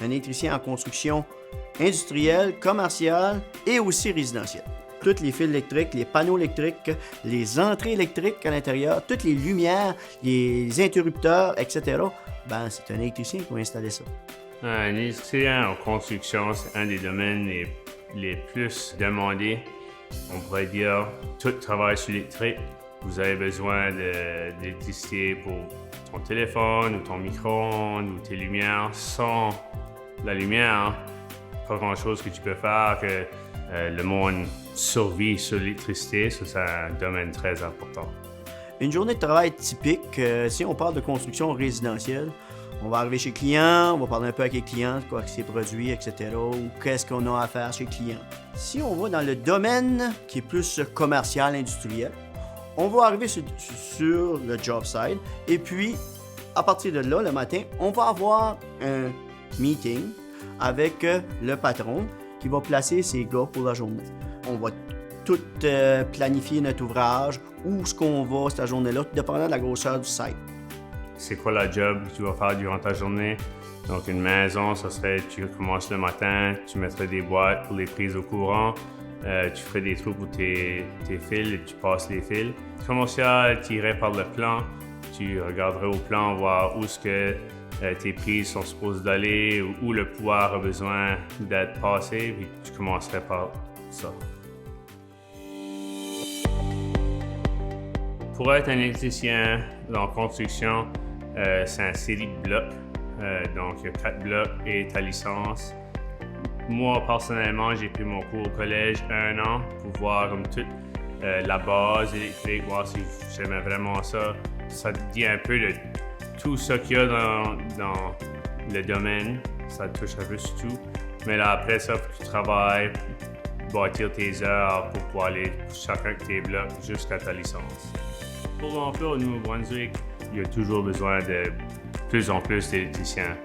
un électricien en construction industrielle, commerciale et aussi résidentielle. Tous les fils électriques, les panneaux électriques, les entrées électriques à l'intérieur, toutes les lumières, les interrupteurs, etc. Ben, c'est un électricien qui va installer ça. Un électricien en construction, c'est un des domaines les plus demandés. On pourrait dire tout travail sur l'électrique. Vous avez besoin d'électricité pour ton téléphone ou ton micro-ondes ou tes lumières. Sans la lumière, pas grand-chose que tu peux faire, que le monde survit sur l'électricité. Ça, c'est un domaine très important. Une journée de travail typique, si on parle de construction résidentielle, on va arriver chez le client, on va parler un peu avec les clients, quoi que c'est produit, etc., ou qu'est-ce qu'on a à faire chez le client. Si on va dans le domaine qui est plus commercial, industriel, on va arriver sur le job site et puis, à partir de là, le matin, on va avoir un meeting avec le patron qui va placer ses gars pour la journée. On va tout planifier notre ouvrage, où est-ce qu'on va cette journée-là, tout dépendant de la grosseur du site. C'est quoi la job que tu vas faire durant ta journée? Donc, une maison, ça serait, tu commences le matin, tu mettrais des boîtes pour les prises au courant, tu ferais des trous pour tes fils et tu passes les fils. Commercial, tu irais par le plan, tu regarderais au plan, voir où est-ce que tes prises sont supposées d'aller, où le pouvoir a besoin d'être passé, puis tu commencerais par ça. Pour être un électricien en construction, c'est un série de blocs. Donc, il y a 4 blocs et ta licence. Moi, personnellement, j'ai pris mon cours au collège 1 an pour voir comme toute la base électrique, voir si j'aimais vraiment ça. Ça dit un peu de tout ce qu'il y a dans le domaine. Ça touche un peu sur tout. Mais là, après ça, tu travailles, bâtir tes heures pour pouvoir aller pour chacun de tes blocs jusqu'à ta licence. Pour l'emploi au Nouveau-Brunswick, il y a toujours besoin de plus en plus d'électriciens.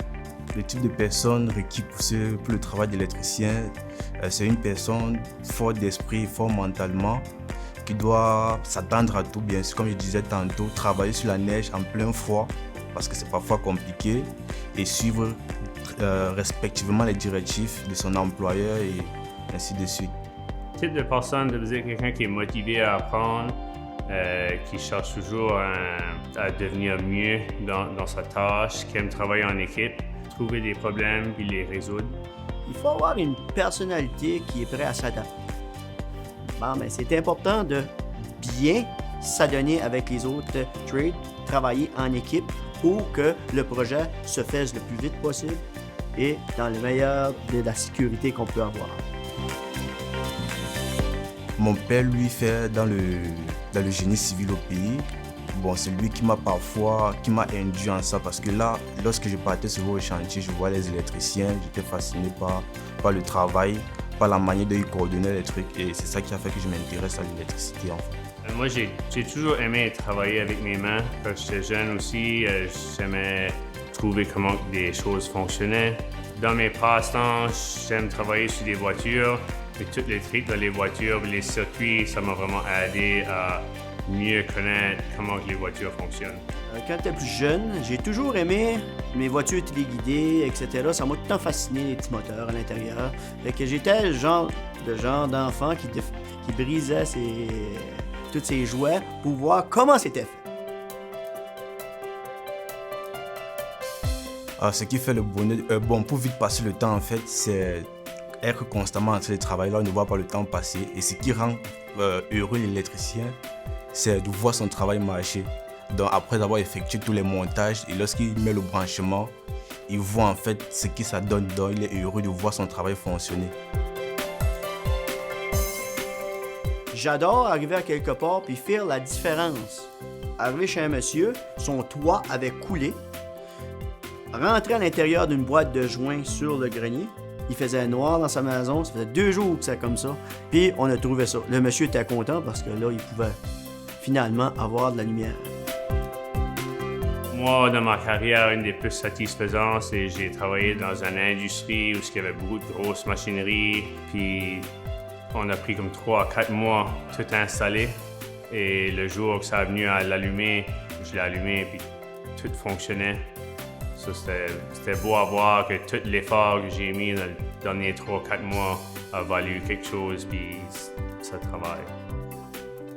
Le type de personne requis pour le travail d'électricien, c'est une personne forte d'esprit, forte mentalement, qui doit s'attendre à tout, bien sûr, comme je disais tantôt, travailler sur la neige en plein froid, parce que c'est parfois compliqué, et suivre respectivement les directives de son employeur et ainsi de suite. Le type de personne, ça veut dire quelqu'un qui est motivé à apprendre, qui cherche toujours à devenir mieux dans sa tâche, qui aime travailler en équipe, trouver des problèmes puis les résoudre. Il faut avoir une personnalité qui est prête à s'adapter. Bon, mais c'est important de bien s'adonner avec les autres trades, travailler en équipe pour que le projet se fasse le plus vite possible et dans le meilleur de la sécurité qu'on peut avoir. Mon père, lui, fait dans le génie civil au pays. Bon, c'est lui qui m'a induit en ça parce que là, lorsque je partais sur le chantier, je vois les électriciens, j'étais fasciné par le travail, par la manière de coordonner les trucs et c'est ça qui a fait que je m'intéresse à l'électricité en fait. Moi, j'ai toujours aimé travailler avec mes mains. Quand j'étais jeune aussi, j'aimais trouver comment des choses fonctionnaient. Dans mes passe-temps, j'aime travailler sur des voitures. Et toutes les trucs dans les voitures, les circuits, ça m'a vraiment aidé à mieux connaître comment les voitures fonctionnent. Quand j'étais plus jeune, j'ai toujours aimé mes voitures téléguidées, etc. Ça m'a tout le temps fasciné, les petits moteurs à l'intérieur. Fait que j'étais le genre d'enfant qui brisait tous ses jouets pour voir comment c'était fait. Ce qui fait le bonheur, pour vite passer le temps en fait, c'est être constamment en train de travailler, là on ne voit pas le temps passer. Et ce qui rend heureux l'électricien, c'est de voir son travail marcher. Donc après avoir effectué tous les montages et lorsqu'il met le branchement, il voit en fait ce que ça donne. Donc il est heureux de voir son travail fonctionner. J'adore arriver à quelque part puis faire la différence. Arriver chez un monsieur, son toit avait coulé. Rentrer à l'intérieur d'une boîte de joints sur le grenier. Il faisait noir dans sa maison, ça faisait 2 jours que c'était comme ça. Puis on a trouvé ça. Le monsieur était content parce que là, il pouvait finalement avoir de la lumière. Moi, dans ma carrière, une des plus satisfaisantes, c'est que j'ai travaillé dans une industrie où il y avait beaucoup de grosses machineries. Puis on a pris comme 3 à 4 mois tout installer. Et le jour que ça a venu à l'allumer, je l'ai allumé puis tout fonctionnait. So, c'était beau à voir que tout l'effort que j'ai mis dans les derniers 3-4 mois a valu quelque chose, puis ça travaille.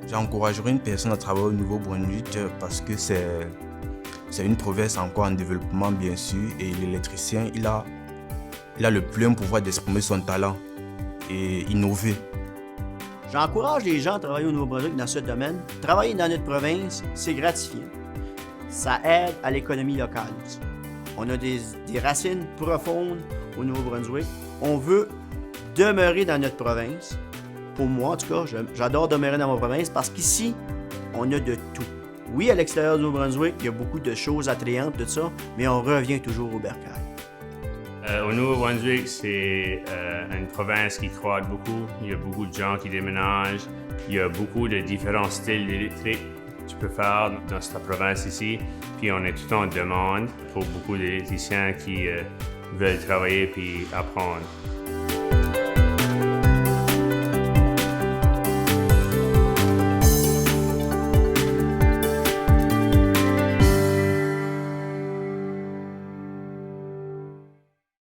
J'encouragerais une personne à travailler au Nouveau-Brunswick parce que c'est une province encore en développement, bien sûr, et l'électricien, il a le plein pouvoir d'exprimer son talent et innover. J'encourage les gens à travailler au Nouveau-Brunswick dans ce domaine. Travailler dans notre province, c'est gratifiant. Ça aide à l'économie locale aussi. On a des racines profondes au Nouveau-Brunswick. On veut demeurer dans notre province. Pour moi, en tout cas, j'adore demeurer dans ma province parce qu'ici, on a de tout. Oui, à l'extérieur du Nouveau-Brunswick, il y a beaucoup de choses attrayantes, tout ça, mais on revient toujours au bercail. Au Nouveau-Brunswick, c'est une province qui croît beaucoup. Il y a beaucoup de gens qui déménagent. Il y a beaucoup de différents styles d'électrique que tu peux faire dans cette province ici. Puis on est tout en demande pour beaucoup d'électriciens qui veulent travailler puis apprendre.